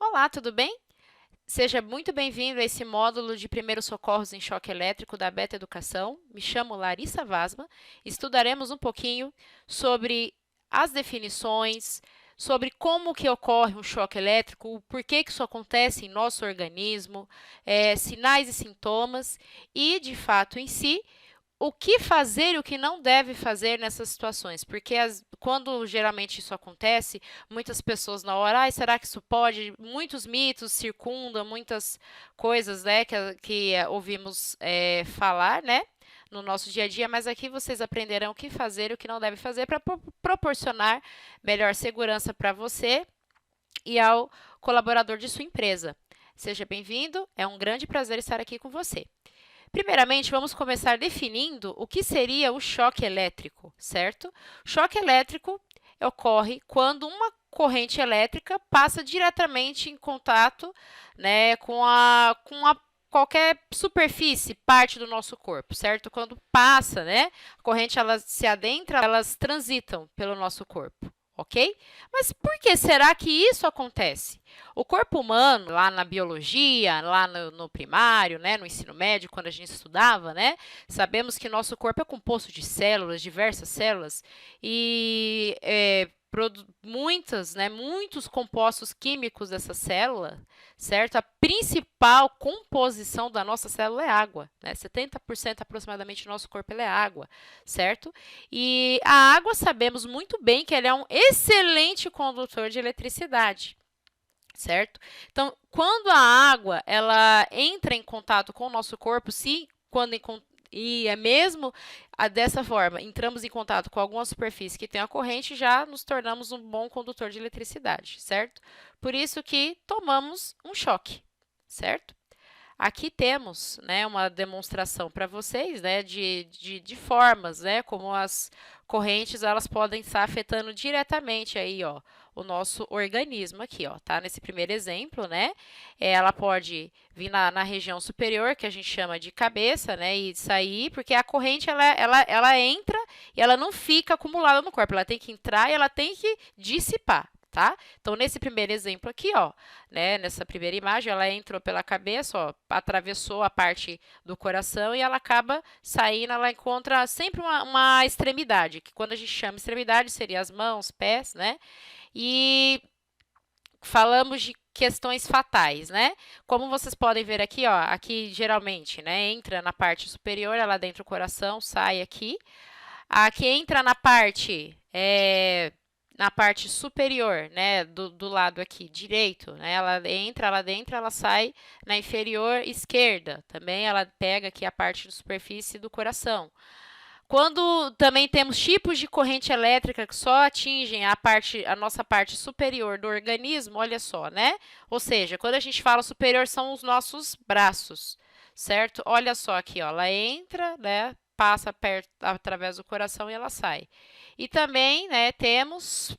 Olá, tudo bem? Seja muito bem-vindo a esse módulo de primeiros socorros em choque elétrico da Beta Educação. Me chamo Larissa Vasma. Estudaremos um pouquinho sobre as definições, sobre como que ocorre um choque elétrico, o porquê que isso acontece em nosso organismo, sinais e sintomas e, de fato, em si, o que fazer e o que não deve fazer nessas situações, porque quando geralmente isso acontece, muitas pessoas na hora, será que isso pode? Muitos mitos circundam, muitas coisas, né, que ouvimos falar, né, no nosso dia a dia, mas aqui vocês aprenderão o que fazer e o que não deve fazer para proporcionar melhor segurança para você e ao colaborador de sua empresa. Seja bem-vindo, é um grande prazer estar aqui com você. Primeiramente, vamos começar definindo o que seria o choque elétrico, certo? Choque elétrico ocorre quando uma corrente elétrica passa diretamente em contato, né, com qualquer superfície, parte do nosso corpo, certo? Quando passa, né, a corrente ela se adentra, elas transitam pelo nosso corpo. Ok? Mas por que será que isso acontece? O corpo humano, lá na biologia, lá no primário, né, no ensino médio, quando a gente estudava, né, sabemos que nosso corpo é composto de células, diversas células, e muitos compostos químicos dessa célula, certo? A principal composição da nossa célula é água, né? 70% aproximadamente do nosso corpo é água, certo? E a água sabemos muito bem que ela é um excelente condutor de eletricidade, certo? Então, quando a água ela entra em contato com o nosso corpo, e é mesmo dessa forma, entramos em contato com alguma superfície que tem a corrente, já nos tornamos um bom condutor de eletricidade, certo? Por isso que tomamos um choque, certo? Aqui temos, né, uma demonstração para vocês, né, de formas, né, como as correntes elas podem estar afetando diretamente aí, ó, o nosso organismo aqui, ó, tá? Nesse primeiro exemplo, né, ela pode vir na região superior, que a gente chama de cabeça, né, e sair, porque a corrente ela entra e ela não fica acumulada no corpo, ela tem que entrar e ela tem que dissipar. Tá? Então, nesse primeiro exemplo aqui, ó, né, nessa primeira imagem, ela entrou pela cabeça, ó, atravessou a parte do coração e ela acaba saindo, ela encontra sempre uma extremidade, que quando a gente chama extremidade seria as mãos, pés, né? E falamos de questões fatais, né? Como vocês podem ver aqui, ó, aqui geralmente, né, entra na parte superior, ela dentro do coração, sai aqui. Aqui entra na parte superior, né, do lado aqui direito, né, ela entra lá dentro, ela sai na inferior esquerda, também ela pega aqui a parte da superfície do coração. Quando também temos tipos de corrente elétrica que só atingem a nossa parte superior do organismo, olha só, né? Ou seja, quando a gente fala superior, são os nossos braços, certo? Olha só aqui, ó, ela entra, né? Passa perto, através do coração e ela sai. E também, né, temos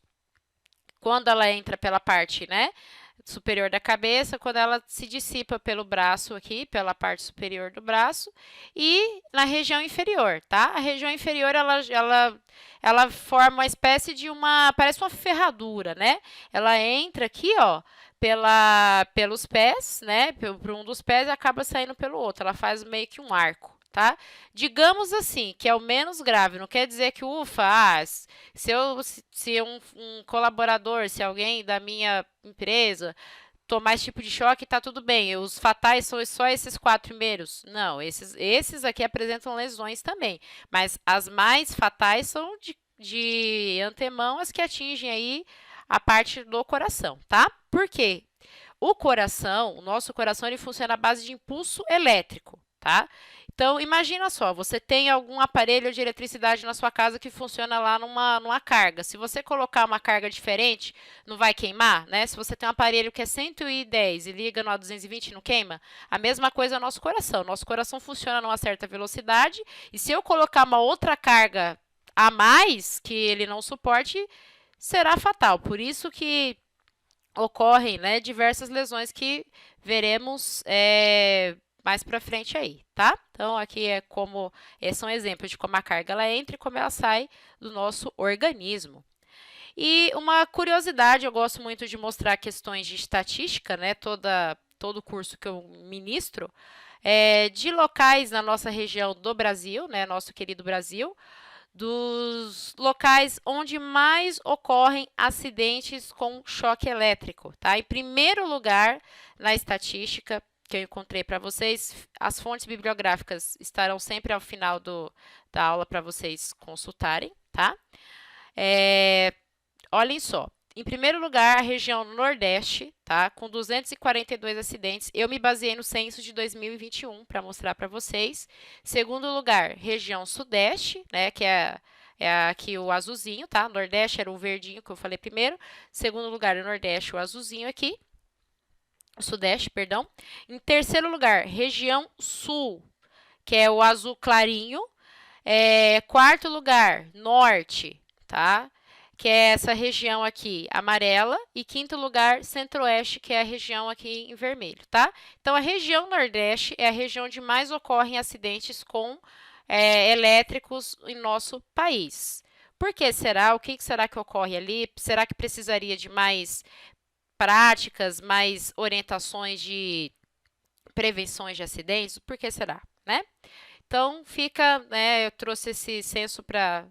quando ela entra pela parte, né, superior da cabeça, quando ela se dissipa pelo braço aqui, pela parte superior do braço, e na região inferior, tá? A região inferior, ela forma uma espécie de parece uma ferradura, né? Ela entra aqui, ó, pelos pés, né? Por um dos pés e acaba saindo pelo outro. Ela faz meio que um arco. Tá? Digamos assim, que é o menos grave, não quer dizer que, se um colaborador, se alguém da minha empresa tomar esse tipo de choque, tá tudo bem. Os fatais são só esses 4 primeiros. Não, esses aqui apresentam lesões também. Mas as mais fatais são de antemão as que atingem aí a parte do coração, tá? Por quê? O nosso coração, ele funciona à base de impulso elétrico, tá? Então, imagina só, você tem algum aparelho de eletricidade na sua casa que funciona lá numa carga. Se você colocar uma carga diferente, não vai queimar, né? Se você tem um aparelho que é 110 e liga no 220 não queima, a mesma coisa é o nosso coração. Nosso coração funciona numa certa velocidade e se eu colocar uma outra carga a mais que ele não suporte, será fatal. Por isso que ocorrem, né, diversas lesões que veremos mais para frente aí, tá? Então, aqui são exemplos de como a carga ela entra e como ela sai do nosso organismo. E uma curiosidade, eu gosto muito de mostrar questões de estatística, né? Todo curso que eu ministro, de locais na nossa região do Brasil, né? Nosso querido Brasil, dos locais onde mais ocorrem acidentes com choque elétrico, tá? Em primeiro lugar, na estatística que eu encontrei para vocês, as fontes bibliográficas estarão sempre ao final da aula para vocês consultarem, tá? Olhem só. Em primeiro lugar, a região Nordeste, tá? Com 242 acidentes. Eu me baseei no censo de 2021 para mostrar para vocês. Segundo lugar, região Sudeste, né? Que é aqui o azulzinho, tá? Nordeste era o verdinho que eu falei primeiro. Segundo lugar, o Nordeste, o azulzinho aqui. O Sudeste, perdão. Em terceiro lugar, região Sul, que é o azul clarinho. Quarto lugar, Norte, tá? Que é essa região aqui amarela, e quinto lugar, Centro-Oeste, que é a região aqui em vermelho, tá? Então, a região Nordeste é a região onde mais ocorrem acidentes com elétricos em nosso país. Por que será? O que será que ocorre ali? Será que precisaria de mais práticas, mais orientações de prevenções de acidentes? Por que será, né? Então, eu trouxe esse censo para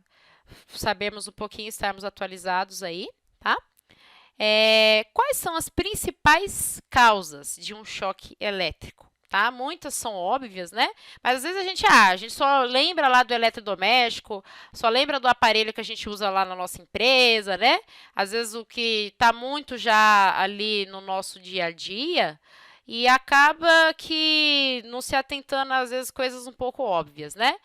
sabermos um pouquinho, estarmos atualizados aí, tá? Quais são as principais causas de um choque elétrico? Tá? Muitas são óbvias, né? Mas às vezes a gente só lembra lá do eletrodoméstico, só lembra do aparelho que a gente usa lá na nossa empresa, né? Às vezes o que está muito já ali no nosso dia a dia e acaba que não se atentando às vezes coisas um pouco óbvias, né?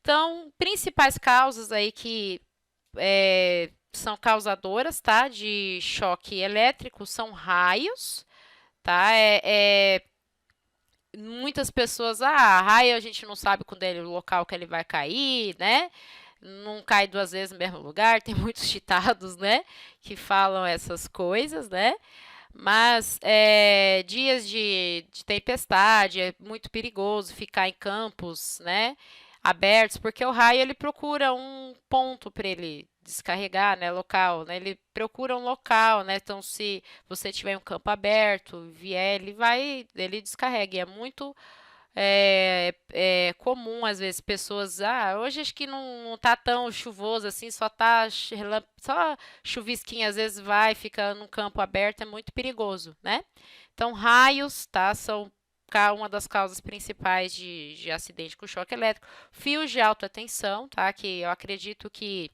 Então, principais causas aí que são causadoras, tá, de choque elétrico são raios, tá? Muitas pessoas, raio a gente não sabe quando é o local que ele vai cair, né? Não cai duas vezes no mesmo lugar, tem muitos ditados, né, que falam essas coisas, né? Mas dias de tempestade, é muito perigoso ficar em campos, né, abertos, porque o raio ele procura um ponto para ele descarregar, né, local, né, ele procura um local, né, então se você tiver um campo aberto, vier, ele descarrega, e é muito comum, às vezes, pessoas, hoje acho que não tá tão chuvoso assim, só chuvisquinho, às vezes vai, fica num campo aberto, é muito perigoso, né? Então, raios, tá, são uma das causas principais de acidente com choque elétrico. Fios de alta tensão, tá, que eu acredito que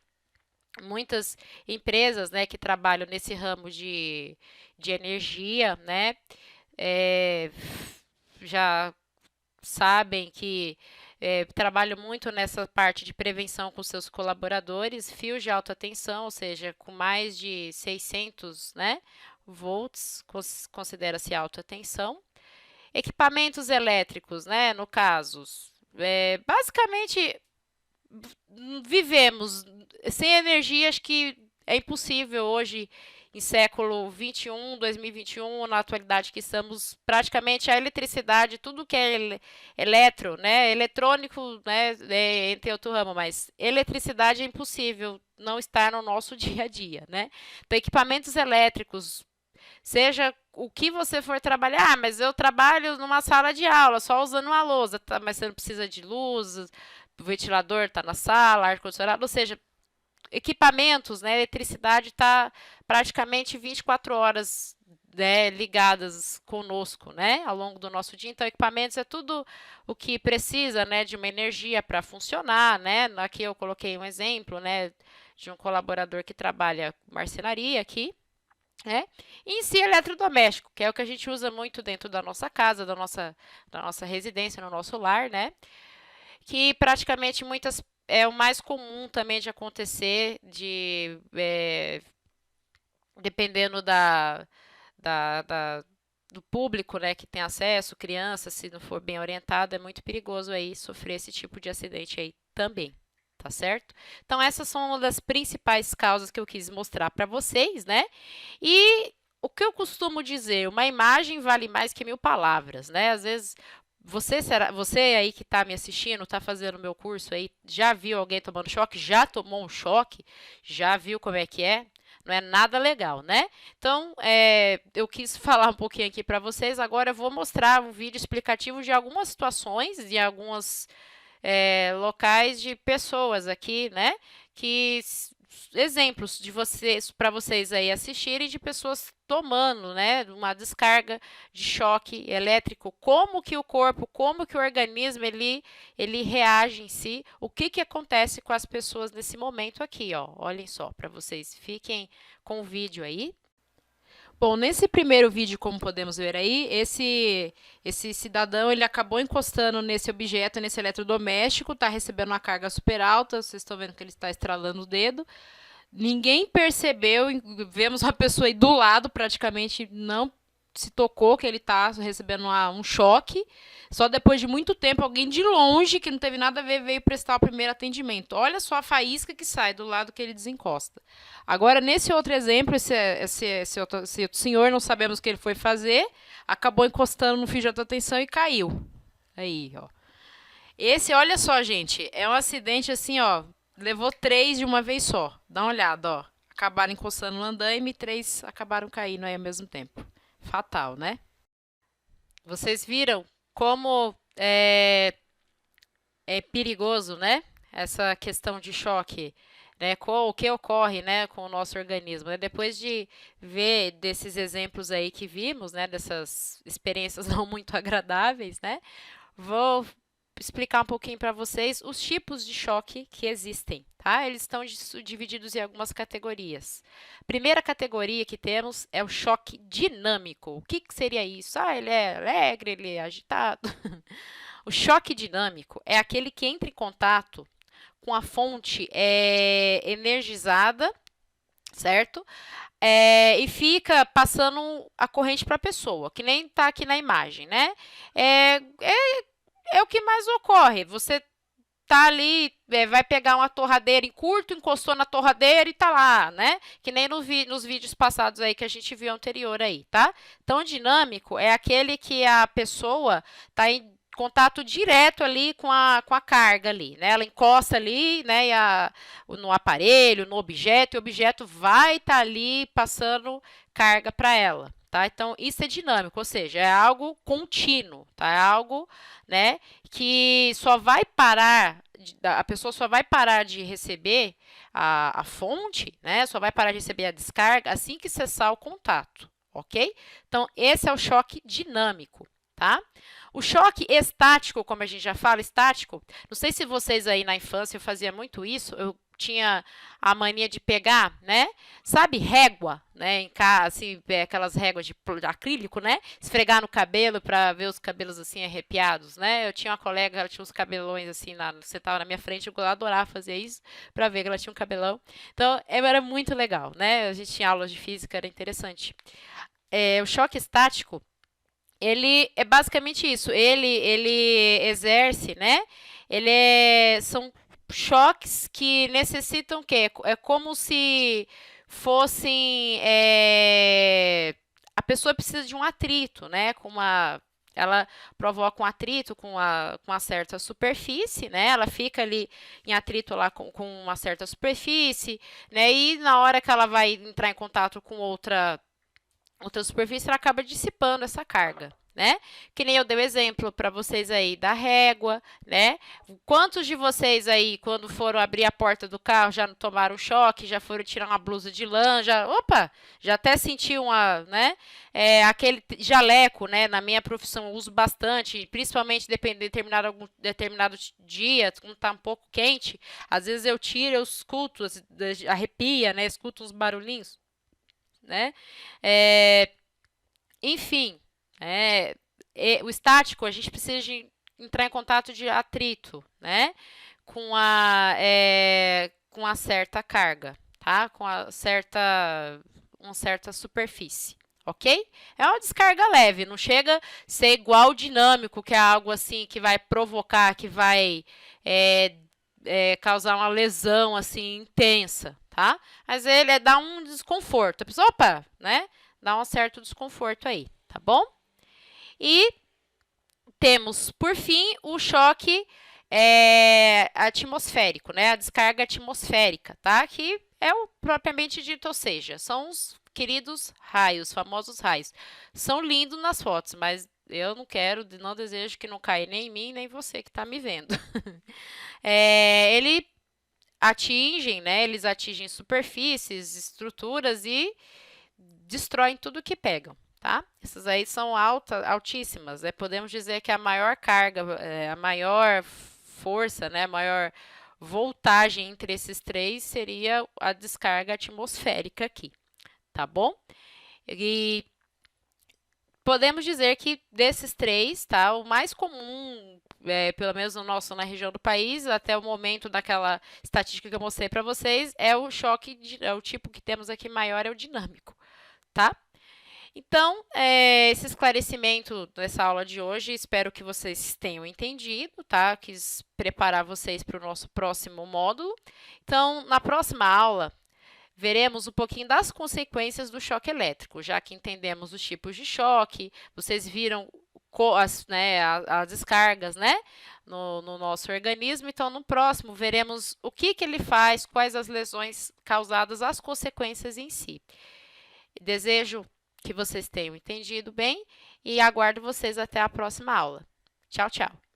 muitas empresas, né, que trabalham nesse ramo de energia, né, já sabem que trabalham muito nessa parte de prevenção com seus colaboradores, fios de alta tensão, ou seja, com mais de 600, né, volts, considera-se alta tensão. Equipamentos elétricos, né, no caso, basicamente vivemos sem energia, acho que é impossível hoje, em século 21, 2021, na atualidade que estamos, praticamente a eletricidade, tudo que é né, eletrônico, né, entre outro ramo, mas eletricidade é impossível não estar no nosso dia a dia, né? Então, equipamentos elétricos, seja o que você for trabalhar, mas eu trabalho numa sala de aula, só usando uma lousa, tá? Mas você não precisa de luz, o ventilador está na sala, ar-condicionado, ou seja, equipamentos, né, eletricidade está praticamente 24 horas, né, ligadas conosco, né, ao longo do nosso dia. Então, equipamentos é tudo o que precisa, né, de uma energia para funcionar, né. Aqui eu coloquei um exemplo, né, de um colaborador que trabalha com marcenaria aqui, né? E em si, eletrodoméstico, que é o que a gente usa muito dentro da nossa casa, da nossa residência, no nosso lar, né? Que praticamente é o mais comum também de acontecer, dependendo do público, né, que tem acesso, criança, se não for bem orientado, é muito perigoso aí sofrer esse tipo de acidente aí também, tá certo? Então, essas são uma das principais causas que eu quis mostrar para vocês, né? E o que eu costumo dizer, uma imagem vale mais que 1000 palavras, né? Às vezes você aí que está me assistindo, está fazendo o meu curso aí, já viu alguém tomando choque? Já tomou um choque? Já viu como é que é? Não é nada legal, né? Então, eu quis falar um pouquinho aqui para vocês. Agora eu vou mostrar um vídeo explicativo de algumas situações, de alguns locais de pessoas aqui, né? Exemplos de vocês para vocês aí assistirem de pessoas tomando, né, uma descarga de choque elétrico, como que o corpo, como que o organismo ele reage em si, o que que acontece com as pessoas nesse momento aqui, ó. Olhem só, para vocês fiquem com o vídeo aí. Bom, nesse primeiro vídeo, como podemos ver aí, esse cidadão ele acabou encostando nesse objeto, nesse eletrodoméstico, está recebendo uma carga super alta, vocês estão vendo que ele está estralando o dedo. Ninguém percebeu, vemos uma pessoa aí do lado, praticamente não se tocou que ele está recebendo um choque. Só depois de muito tempo, alguém de longe, que não teve nada a ver, veio prestar o primeiro atendimento. Olha só a faísca que sai do lado que ele desencosta. Agora, nesse outro exemplo, esse outro senhor, não sabemos o que ele foi fazer, acabou encostando no fio de alta tensão e caiu. Aí, ó. Esse, olha só, gente, é um acidente assim, ó, levou 3 de uma vez só. Dá uma olhada, ó. Acabaram encostando no andaime e 3 acabaram caindo aí ao mesmo tempo. Fatal, né? Vocês viram como é perigoso, né? Essa questão de choque, né? O que ocorre, né, com o nosso organismo. Né? Depois de ver desses exemplos aí que vimos, né, dessas experiências não muito agradáveis, né, vou explicar um pouquinho para vocês os tipos de choque que existem, tá? Eles estão divididos em algumas categorias. Primeira categoria que temos é o choque dinâmico. O que seria isso? Ah, ele é alegre, ele é agitado. O choque dinâmico é aquele que entra em contato com a fonte energizada, certo? E fica passando a corrente para a pessoa, que nem está aqui na imagem, né? É o que mais ocorre. Você tá ali, vai pegar uma torradeira em curto, encostou na torradeira e tá lá, né? Que nem nos vídeos passados aí que a gente viu anterior aí, tá? Então, dinâmico é aquele que a pessoa tá em contato direto ali com a carga ali, né? Ela encosta ali, né, no aparelho, no objeto, e o objeto vai estar ali passando carga para ela. Tá? Então, isso é dinâmico, ou seja, é algo contínuo, tá? É algo, né, que só vai parar, a pessoa só vai parar de receber a fonte, né, só vai parar de receber a descarga assim que cessar o contato, ok? Então, esse é o choque dinâmico, tá? O choque estático, como a gente já fala, estático, não sei se vocês aí na infância eu fazia muito isso, eu tinha a mania de pegar, né? Sabe, régua, né? Em casa, assim, aquelas réguas de acrílico, né? Esfregar no cabelo para ver os cabelos assim arrepiados, né? Eu tinha uma colega, ela tinha uns cabelões assim, sentava na minha frente, eu adorava fazer isso para ver que ela tinha um cabelão. Então, era muito legal, né? A gente tinha aulas de física, era interessante. O choque estático, ele é basicamente isso. Ele exerce, né? São choques que necessitam o quê? É como se fossem a pessoa precisa de um atrito, né? Ela provoca um atrito com uma certa superfície, né? Ela fica ali em atrito lá com uma certa superfície, né? E na hora que ela vai entrar em contato com outra superfície, ela acaba dissipando essa carga, né? Que nem eu dei o exemplo para vocês aí da régua, né? Quantos de vocês aí, quando foram abrir a porta do carro, já não tomaram choque, já foram tirar uma blusa de lã, já até sentiu né? Aquele jaleco, né? Na minha profissão eu uso bastante, principalmente dependendo de determinado dia, quando tá um pouco quente, às vezes eu tiro, eu escuto, arrepia, né? Escuto uns barulhinhos, né? Enfim, o estático, a gente precisa de entrar em contato de atrito, né? Com a certa carga, tá? Com uma certa superfície, ok? É uma descarga leve, não chega a ser igual ao dinâmico, que é algo assim que vai provocar, que vai causar uma lesão assim intensa, tá? Mas ele dá um desconforto. A pessoa, opa, né? Dá um certo desconforto aí, tá bom? E temos, por fim, o choque atmosférico, né? A descarga atmosférica, tá? Que é o propriamente dito, ou seja, são os queridos raios, famosos raios. São lindos nas fotos, mas eu não quero, não desejo que não caia nem em mim, nem você que está me vendo. Ele atingem, né? Eles atingem superfícies, estruturas e destroem tudo que pegam, tá? Essas aí são altíssimas, né? Podemos dizer que a maior carga, a maior força, né? A maior voltagem entre esses três seria a descarga atmosférica aqui, tá bom? E podemos dizer que desses três, tá? O mais comum, pelo menos na região do país, até o momento daquela estatística que eu mostrei para vocês, é o choque, é o tipo que temos aqui maior, é o dinâmico, tá? Então, esse esclarecimento dessa aula de hoje, espero que vocês tenham entendido, tá? Quis preparar vocês para o nosso próximo módulo. Então, na próxima aula, veremos um pouquinho das consequências do choque elétrico, já que entendemos os tipos de choque, vocês viram as descargas, né, no nosso organismo. Então, no próximo, veremos o que ele faz, quais as lesões causadas, as consequências em si. Desejo que vocês tenham entendido bem e aguardo vocês até a próxima aula. Tchau, tchau!